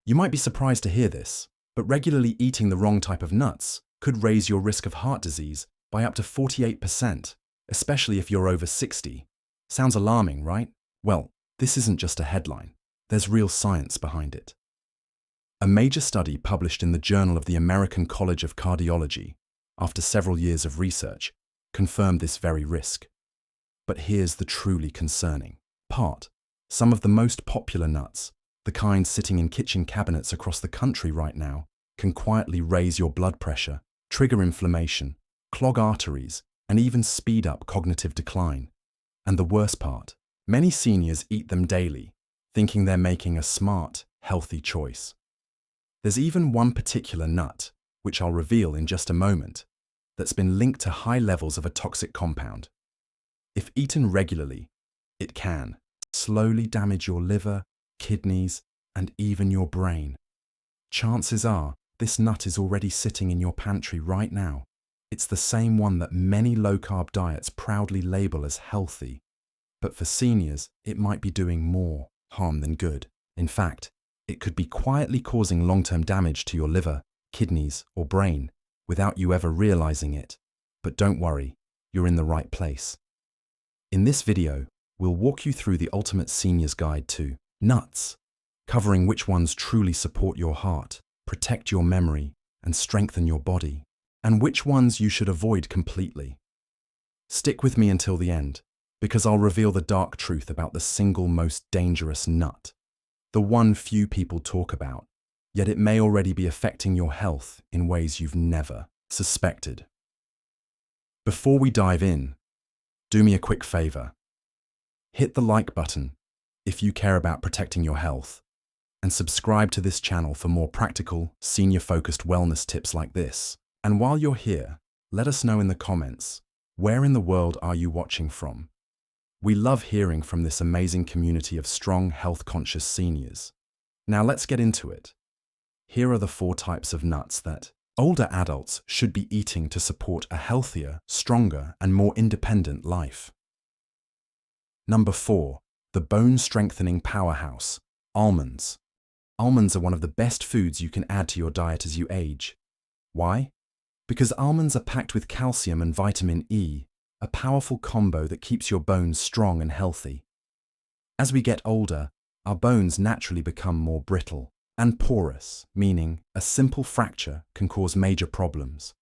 You might be surprised to hear this, but regularly eating the wrong type of nuts could raise your risk of heart disease by up to 48%, especially if you're over 60. Sounds alarming, right? Well, this isn't just a headline. There's real science behind it. A major study published in the Journal of the American College of Cardiology, after several years of research, confirmed this very risk. But here's the truly concerning part. Some of the most popular nuts, the kind sitting in kitchen cabinets across the country right now, can quietly raise your blood pressure, trigger inflammation, clog arteries, and even speed up cognitive decline. And the worst part, many seniors eat them daily, thinking they're making a smart, healthy choice. There's even one particular nut, which I'll reveal in just a moment, that's been linked to high levels of a toxic compound. If eaten regularly, it can slowly damage your liver, kidneys, and even your brain. Chances are, this nut is already sitting in your pantry right now. It's the same one that many low-carb diets proudly label as healthy. But for seniors, it might be doing more harm than good. In fact, it could be quietly causing long-term damage to your liver, kidneys, or brain without you ever realizing it. But don't worry, you're in the right place. In this video, we'll walk you through the ultimate senior's guide to nuts, covering which ones truly support your heart, protect your memory, and strengthen your body, and which ones you should avoid completely. Stick with me until the end, because I'll reveal the dark truth about the single most dangerous nut, the one few people talk about, yet it may already be affecting your health in ways you've never suspected. Before we dive in, do me a quick favor. Hit the like button if you care about protecting your health, and subscribe to this channel for more practical, senior-focused wellness tips like this. And while you're here, let us know in the comments, where in the world are you watching from? We love hearing from this amazing community of strong, health-conscious seniors. Now let's get into it. Here are the 4 types of nuts that older adults should be eating to support a healthier, stronger, and more independent life. Number 4, the bone-strengthening powerhouse, almonds. Almonds are one of the best foods you can add to your diet as you age. Why? Because almonds are packed with calcium and vitamin E, a powerful combo that keeps your bones strong and healthy. As we get older, our bones naturally become more brittle and porous, meaning a simple fracture can cause major problems.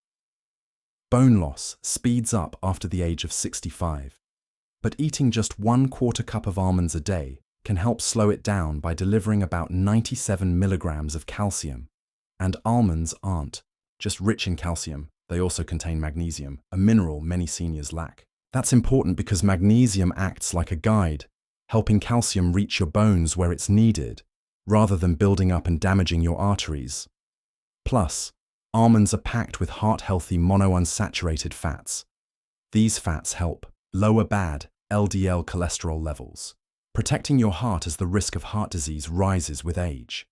Bone loss speeds up after the age of 65, but eating just 1/4 cup of almonds a day can help slow it down by delivering about 97 milligrams of calcium. And almonds aren't just rich in calcium, they also contain magnesium, a mineral many seniors lack. That's important because magnesium acts like a guide, helping calcium reach your bones where it's needed, rather than building up and damaging your arteries. Plus, almonds are packed with heart-healthy monounsaturated fats. These fats help lower bad LDL cholesterol levels, protecting your heart as the risk of heart disease rises with age.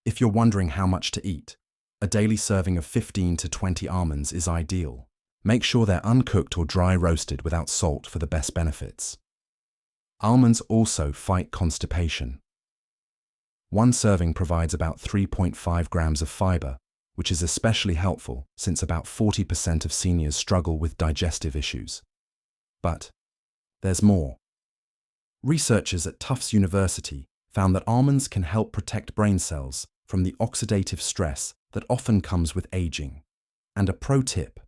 If you're wondering how much to eat, a daily serving of 15 to 20 almonds is ideal. Make sure they're uncooked or dry roasted without salt for the best benefits. Almonds also fight constipation. One serving provides about 3.5 grams of fiber, which is especially helpful since about 40% of seniors struggle with digestive issues. But there's more. Researchers at Tufts University found that almonds can help protect brain cells from the oxidative stress that often comes with aging. And a pro tip: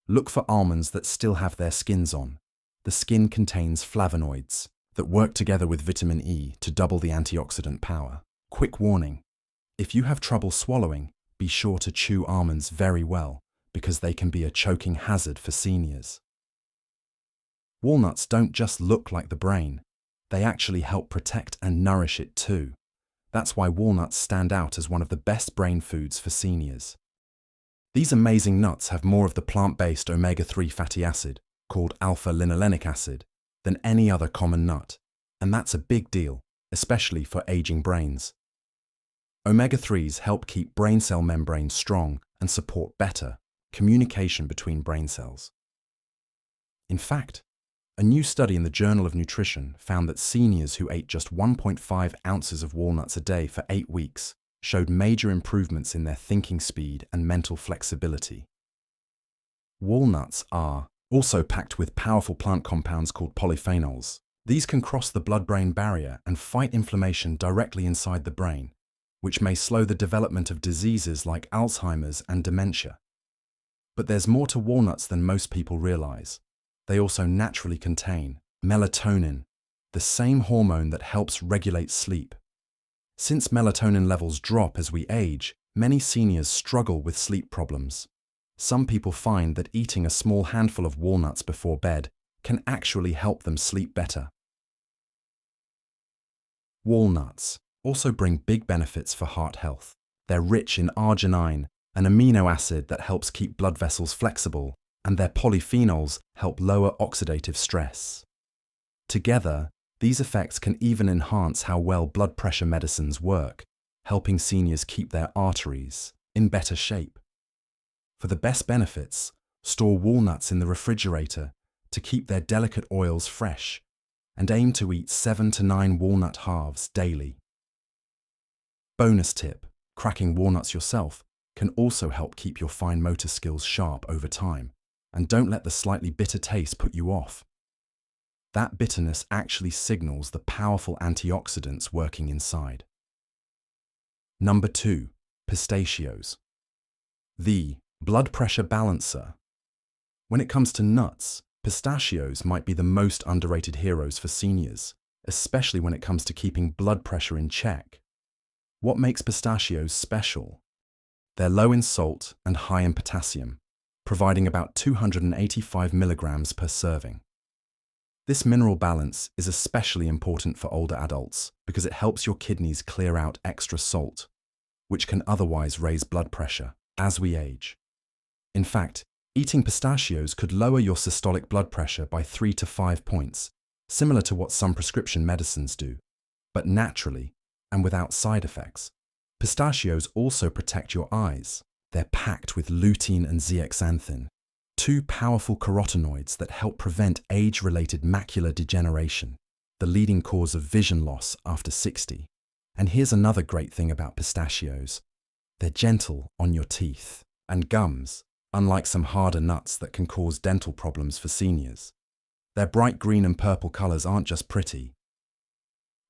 look for almonds that still have their skins on. The skin contains flavonoids that work together with vitamin E to double the antioxidant power. Quick warning: if you have trouble swallowing, be sure to chew almonds very well, because they can be a choking hazard for seniors. Walnuts don't just look like the brain, they actually help protect and nourish it too. That's why walnuts stand out as one of the best brain foods for seniors. These amazing nuts have more of the plant-based omega-3 fatty acid, called alpha-linolenic acid, than any other common nut, and that's a big deal, especially for aging brains. Omega-3s help keep brain cell membranes strong and support better communication between brain cells. In fact, a new study in the Journal of Nutrition found that seniors who ate just 1.5 ounces of walnuts a day for 8 weeks showed major improvements in their thinking speed and mental flexibility. Walnuts are also packed with powerful plant compounds called polyphenols. These can cross the blood-brain barrier and fight inflammation directly inside the brain, which may slow the development of diseases like Alzheimer's and dementia. But there's more to walnuts than most people realize. They also naturally contain melatonin, the same hormone that helps regulate sleep. Since melatonin levels drop as we age, many seniors struggle with sleep problems. Some people find that eating a small handful of walnuts before bed can actually help them sleep better. Walnuts also bring big benefits for heart health. They're rich in arginine, an amino acid that helps keep blood vessels flexible, and their polyphenols help lower oxidative stress. Together, these effects can even enhance how well blood pressure medicines work, helping seniors keep their arteries in better shape. For the best benefits, store walnuts in the refrigerator to keep their delicate oils fresh, and aim to eat 7 to 9 walnut halves daily. Bonus tip: cracking walnuts yourself can also help keep your fine motor skills sharp over time, and don't let the slightly bitter taste put you off. That bitterness actually signals the powerful antioxidants working inside. Number 2. Pistachios. The blood pressure balancer. When it comes to nuts, pistachios might be the most underrated heroes for seniors, especially when it comes to keeping blood pressure in check. What makes pistachios special? They're low in salt and high in potassium, providing about 285 milligrams per serving. This mineral balance is especially important for older adults because it helps your kidneys clear out extra salt, which can otherwise raise blood pressure as we age. In fact, eating pistachios could lower your systolic blood pressure by 3 to 5 points, similar to what some prescription medicines do, but naturally and without side effects. Pistachios also protect your eyes. They're packed with lutein and zeaxanthin, two powerful carotenoids that help prevent age-related macular degeneration, the leading cause of vision loss after 60. And here's another great thing about pistachios: they're gentle on your teeth and gums, unlike some harder nuts that can cause dental problems for seniors. Their bright green and purple colors aren't just pretty.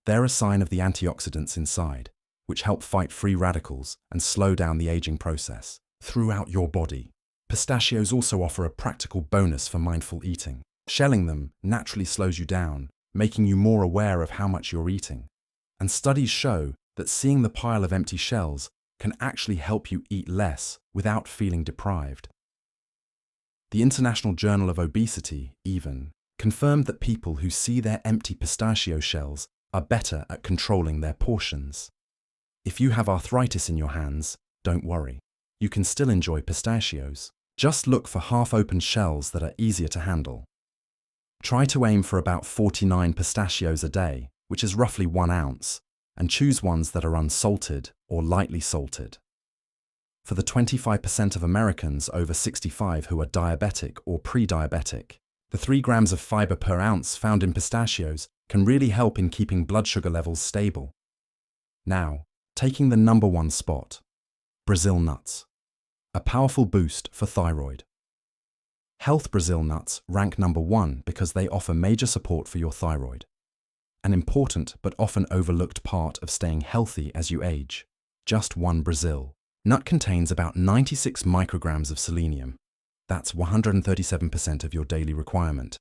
They're a sign of the antioxidants inside, which help fight free radicals and slow down the aging process throughout your body. Pistachios also offer a practical bonus for mindful eating. Shelling them naturally slows you down, making you more aware of how much you're eating. And studies show that seeing the pile of empty shells can actually help you eat less without feeling deprived. The International Journal of Obesity, even, confirmed that people who see their empty pistachio shells are better at controlling their portions. If you have arthritis in your hands, don't worry. You can still enjoy pistachios. Just look for half-open shells that are easier to handle. Try to aim for about 49 pistachios a day, which is roughly 1 ounce, and choose ones that are unsalted or lightly salted. For the 25% of Americans over 65 who are diabetic or pre-diabetic, the 3 grams of fiber per ounce found in pistachios can really help in keeping blood sugar levels stable. Now, taking the number 1 spot, Brazil nuts. A powerful boost for thyroid. Health Brazil nuts rank number 1 because they offer major support for your thyroid, an important but often overlooked part of staying healthy as you age. Just 1 Brazil nut contains about 96 micrograms of selenium. That's 137% of your daily requirement,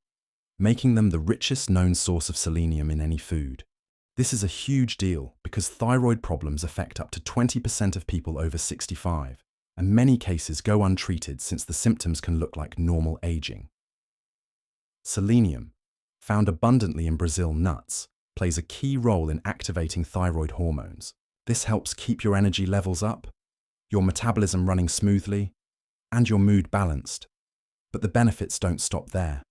making them the richest known source of selenium in any food. This is a huge deal because thyroid problems affect up to 20% of people over 65. And many cases go untreated since the symptoms can look like normal aging. Selenium, found abundantly in Brazil nuts, plays a key role in activating thyroid hormones. This helps keep your energy levels up, your metabolism running smoothly, and your mood balanced. But the benefits don't stop there.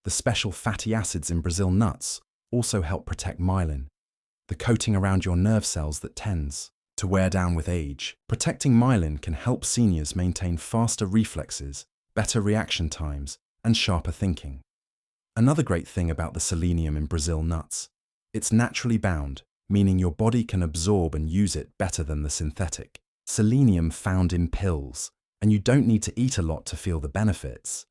The special fatty acids in Brazil nuts also help protect myelin, the coating around your nerve cells that tends to wear down with age. Protecting myelin can help seniors maintain faster reflexes, better reaction times, and sharper thinking. Another great thing about the selenium in Brazil nuts: it's naturally bound, meaning your body can absorb and use it better than the synthetic. Selenium found in pills, and you don't need to eat a lot to feel the benefits.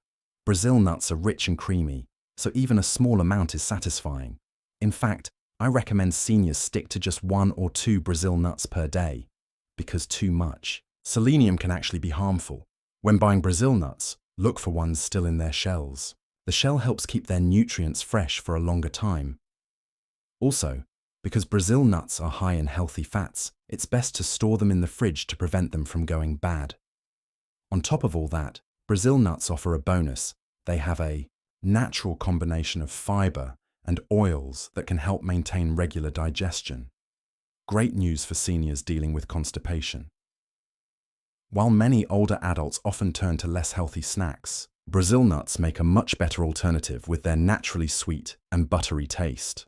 Brazil nuts are rich and creamy, so even a small amount is satisfying. In fact, I recommend seniors stick to just 1 or 2 Brazil nuts per day, because too much. Selenium can actually be harmful. When buying Brazil nuts, look for ones still in their shells. The shell helps keep their nutrients fresh for a longer time. Also, because Brazil nuts are high in healthy fats, it's best to store them in the fridge to prevent them from going bad. On top of all that, Brazil nuts offer a bonus. They have a natural combination of fiber and oils that can help maintain regular digestion. Great news for seniors dealing with constipation. While many older adults often turn to less healthy snacks, Brazil nuts make a much better alternative with their naturally sweet and buttery taste.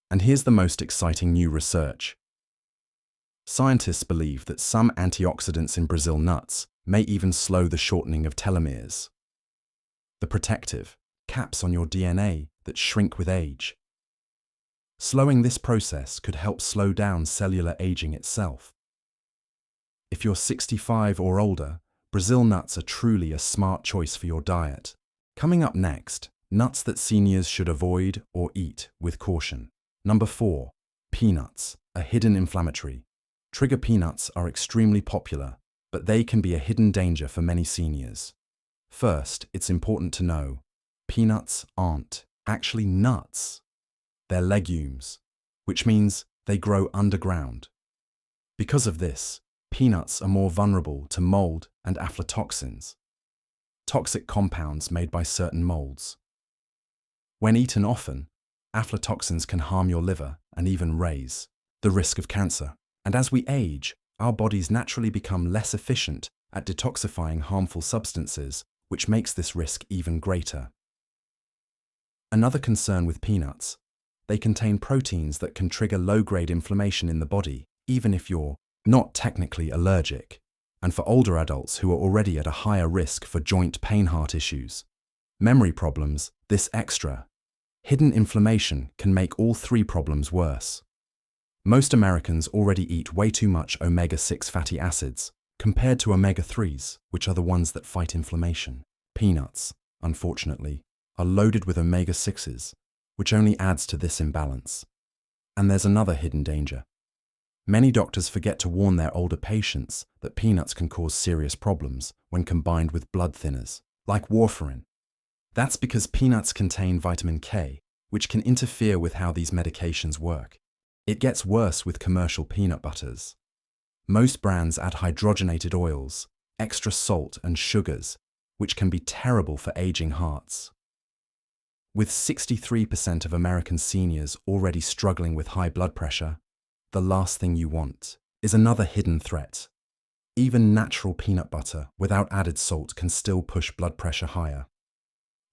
And here's the most exciting new research. Scientists believe that some antioxidants in Brazil nuts may even slow the shortening of telomeres, the protective caps on your DNA that shrink with age. Slowing this process could help slow down cellular aging itself. If you're 65 or older, Brazil nuts are truly a smart choice for your diet. Coming up next, nuts that seniors should avoid or eat with caution. Number 4. Peanuts, a hidden inflammatory. Trigger peanuts are extremely popular, but they can be a hidden danger for many seniors. First, it's important to know, peanuts aren't actually nuts. They're legumes, which means they grow underground. Because of this, peanuts are more vulnerable to mold and aflatoxins, toxic compounds made by certain molds. When eaten often, aflatoxins can harm your liver and even raise the risk of cancer. And as we age, our bodies naturally become less efficient at detoxifying harmful substances, which makes this risk even greater. Another concern with peanuts, they contain proteins that can trigger low-grade inflammation in the body, even if you're not technically allergic, and for older adults who are already at a higher risk for joint pain, heart issues, memory problems, this extra hidden inflammation can make all 3 problems worse. Most Americans already eat way too much omega-6 fatty acids compared to omega-3s, which are the ones that fight inflammation. Peanuts, unfortunately, are loaded with omega-6s, which only adds to this imbalance. And there's another hidden danger. Many doctors forget to warn their older patients that peanuts can cause serious problems when combined with blood thinners, like warfarin. That's because peanuts contain vitamin K, which can interfere with how these medications work. It gets worse with commercial peanut butters. Most brands add hydrogenated oils, extra salt and sugars, which can be terrible for aging hearts. With 63% of American seniors already struggling with high blood pressure, the last thing you want is another hidden threat. Even natural peanut butter without added salt can still push blood pressure higher.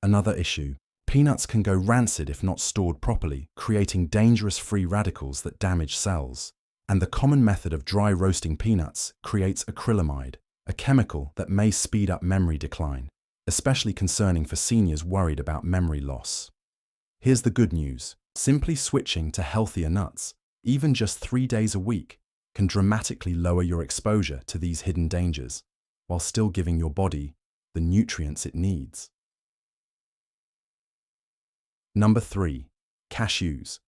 Another issue, peanuts can go rancid if not stored properly, creating dangerous free radicals that damage cells. And the common method of dry roasting peanuts creates acrylamide, a chemical that may speed up memory decline, especially concerning for seniors worried about memory loss. Here's the good news. Simply switching to healthier nuts, even just 3 days a week, can dramatically lower your exposure to these hidden dangers, while still giving your body the nutrients it needs. Number 3. Cashews.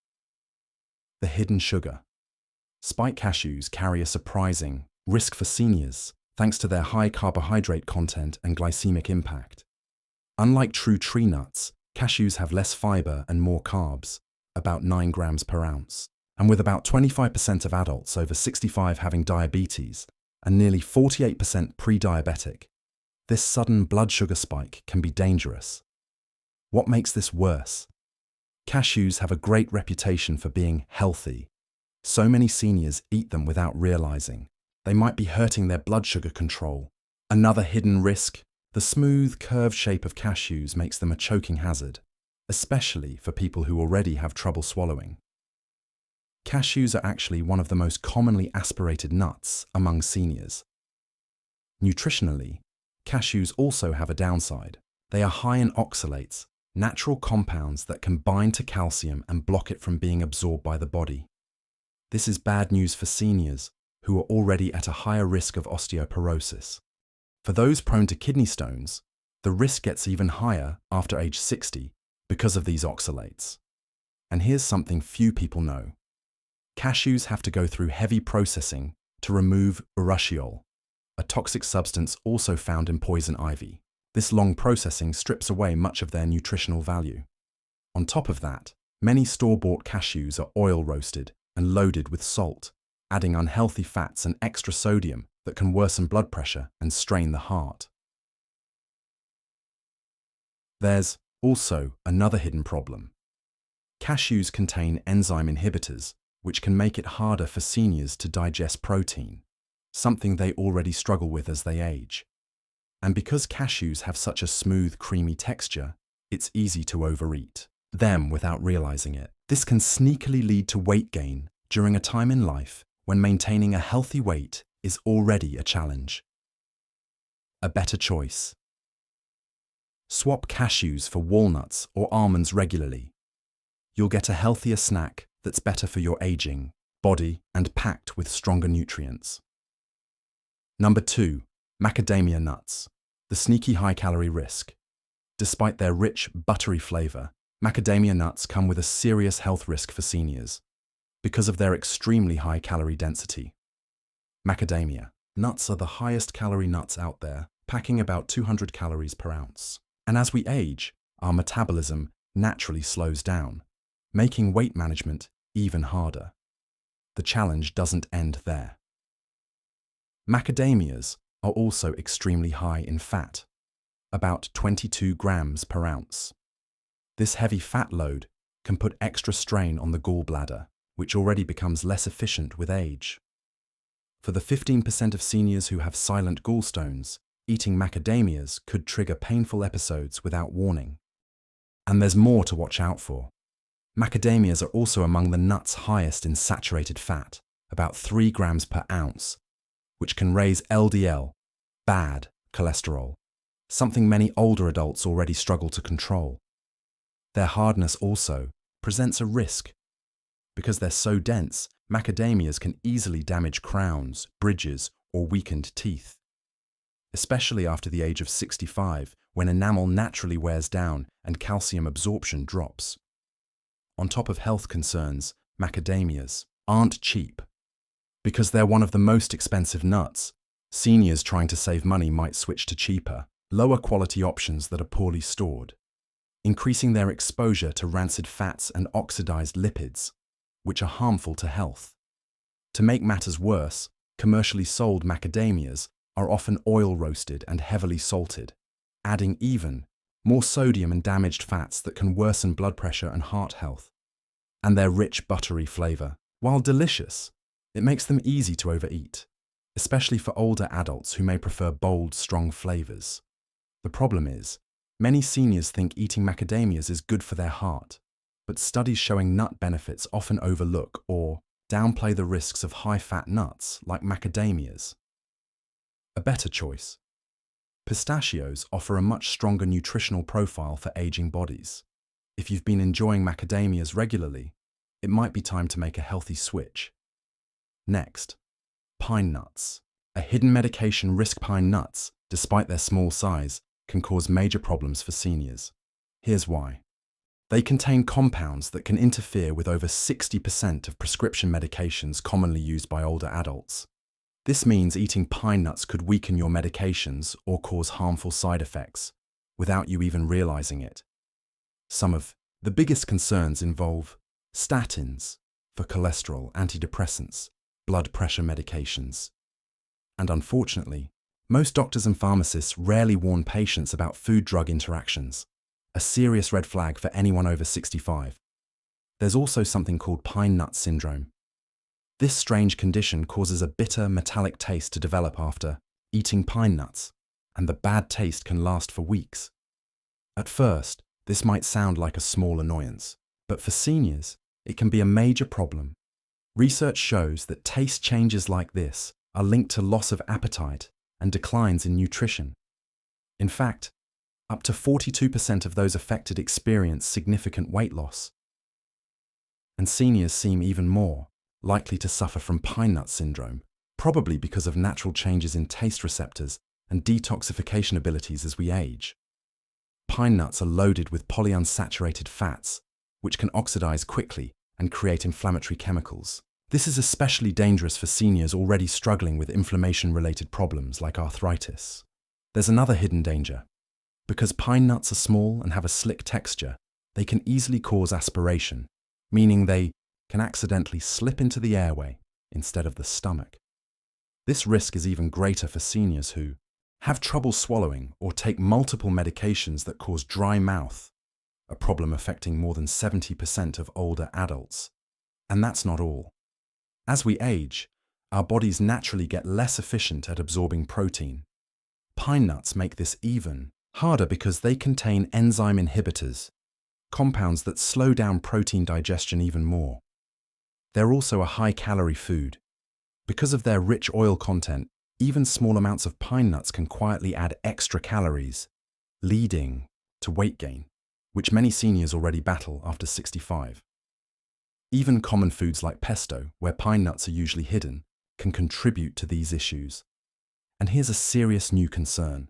The hidden sugar. Spike cashews carry a surprising risk for seniors thanks to their high carbohydrate content and glycemic impact. Unlike true tree nuts, cashews have less fiber and more carbs, about 9 grams per ounce. And with about 25% of adults over 65 having diabetes and nearly 48% pre-diabetic, this sudden blood sugar spike can be dangerous. What makes this worse? Cashews have a great reputation for being healthy. So many seniors eat them without realizing they might be hurting their blood sugar control. Another hidden risk, the smooth, curved shape of cashews makes them a choking hazard, especially for people who already have trouble swallowing. Cashews are actually one of the most commonly aspirated nuts among seniors. Nutritionally, cashews also have a downside. They are high in oxalates, natural compounds that can bind to calcium and block it from being absorbed by the body. This is bad news for seniors who are already at a higher risk of osteoporosis. For those prone to kidney stones, the risk gets even higher after age 60 because of these oxalates. And here's something few people know. Cashews have to go through heavy processing to remove urushiol, a toxic substance also found in poison ivy. This long processing strips away much of their nutritional value. On top of that, many store-bought cashews are oil roasted and loaded with salt, adding unhealthy fats and extra sodium that can worsen blood pressure and strain the heart. There's also another hidden problem. Cashews contain enzyme inhibitors, which can make it harder for seniors to digest protein, something they already struggle with as they age. And because cashews have such a smooth, creamy texture, it's easy to overeat them without realizing it. This can sneakily lead to weight gain during a time in life when maintaining a healthy weight is already a challenge. A better choice. Swap cashews for walnuts or almonds regularly. You'll get a healthier snack that's better for your aging body and packed with stronger nutrients. Number 2, macadamia nuts, the sneaky high-calorie risk. Despite their rich, buttery flavor, macadamia nuts come with a serious health risk for seniors because of their extremely high calorie density. Macadamia nuts are the highest calorie nuts out there, packing about 200 calories per ounce. And as we age, our metabolism naturally slows down, making weight management even harder. The challenge doesn't end there. Macadamias are also extremely high in fat, about 22 grams per ounce. This heavy fat load can put extra strain on the gallbladder, which already becomes less efficient with age. For the 15% of seniors who have silent gallstones, eating macadamias could trigger painful episodes without warning. And there's more to watch out for. Macadamias are also among the nuts highest in saturated fat, about 3 grams per ounce, which can raise LDL, bad cholesterol, something many older adults already struggle to control. Their hardness also presents a risk. Because they're so dense, macadamias can easily damage crowns, bridges, or weakened teeth. Especially after the age of 65, when enamel naturally wears down and calcium absorption drops. On top of health concerns, macadamias aren't cheap. Because they're one of the most expensive nuts, seniors trying to save money might switch to cheaper, lower quality options that are poorly stored, increasing their exposure to rancid fats and oxidized lipids, which are harmful to health. To make matters worse, commercially sold macadamias are often oil roasted and heavily salted, adding even more sodium and damaged fats that can worsen blood pressure and heart health. And their rich, buttery flavor, while delicious, it makes them easy to overeat, especially for older adults who may prefer bold, strong flavors. The problem is, many seniors think eating macadamias is good for their heart, but studies showing nut benefits often overlook or downplay the risks of high-fat nuts like macadamias. A better choice. Pistachios offer a much stronger nutritional profile for aging bodies. If you've been enjoying macadamias regularly, it might be time to make a healthy switch. Next, pine nuts. A hidden medication risk. Pine nuts, despite their small size, can cause major problems for seniors. Here's why. They contain compounds that can interfere with over 60% of prescription medications commonly used by older adults. This means eating pine nuts could weaken your medications or cause harmful side effects, without you even realizing it. Some of the biggest concerns involve statins for cholesterol, antidepressants, blood pressure medications. And unfortunately, most doctors and pharmacists rarely warn patients about food-drug interactions, a serious red flag for anyone over 65. There's also something called pine nut syndrome. This strange condition causes a bitter, metallic taste to develop after eating pine nuts, and the bad taste can last for weeks. At first, this might sound like a small annoyance, but for seniors, it can be a major problem. Research shows that taste changes like this are linked to loss of appetite and declines in nutrition. In fact, up to 42% of those affected experience significant weight loss. And seniors seem even more likely to suffer from pine nut syndrome, probably because of natural changes in taste receptors and detoxification abilities as we age. Pine nuts are loaded with polyunsaturated fats, which can oxidize quickly and create inflammatory chemicals. This is especially dangerous for seniors already struggling with inflammation-related problems like arthritis. There's another hidden danger. Because pine nuts are small and have a slick texture, they can easily cause aspiration, meaning they can accidentally slip into the airway instead of the stomach. This risk is even greater for seniors who have trouble swallowing or take multiple medications that cause dry mouth, a problem affecting more than 70% of older adults. And that's not all. As we age, our bodies naturally get less efficient at absorbing protein. Pine nuts make this even harder because they contain enzyme inhibitors, compounds that slow down protein digestion even more. They're also a high-calorie food. Because of their rich oil content, even small amounts of pine nuts can quietly add extra calories, leading to weight gain, which many seniors already battle after 65. Even common foods like pesto, where pine nuts are usually hidden, can contribute to these issues. And here's a serious new concern.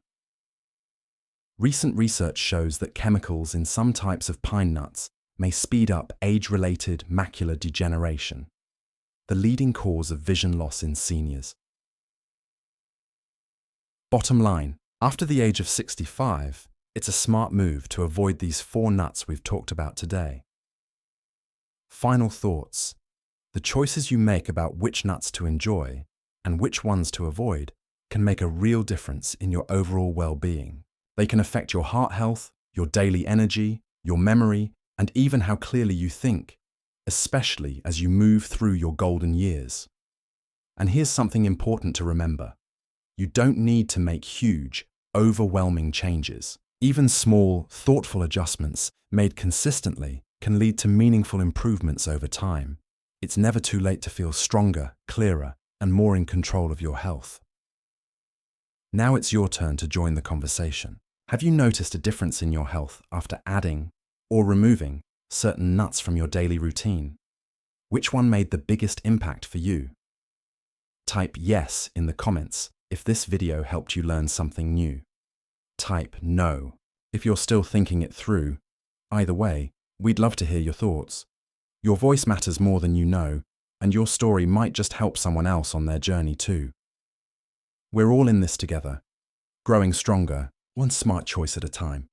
Recent research shows that chemicals in some types of pine nuts may speed up age-related macular degeneration, the leading cause of vision loss in seniors. Bottom line, after the age of 65, it's a smart move to avoid these 4 nuts we've talked about today. Final thoughts. The choices you make about which nuts to enjoy and which ones to avoid can make a real difference in your overall well-being. They can affect your heart health, your daily energy, your memory, and even how clearly you think, especially as you move through your golden years. And here's something important to remember. You don't need to make huge, overwhelming changes. Even small, thoughtful adjustments made consistently can lead to meaningful improvements over time. It's never too late to feel stronger, clearer, and more in control of your health. Now it's your turn to join the conversation. Have you noticed a difference in your health after adding or removing certain nuts from your daily routine? Which one made the biggest impact for you? Type yes in the comments if this video helped you learn something new. Type no if you're still thinking it through. Either way, we'd love to hear your thoughts. Your voice matters more than you know, and your story might just help someone else on their journey too. We're all in this together, growing stronger, one smart choice at a time.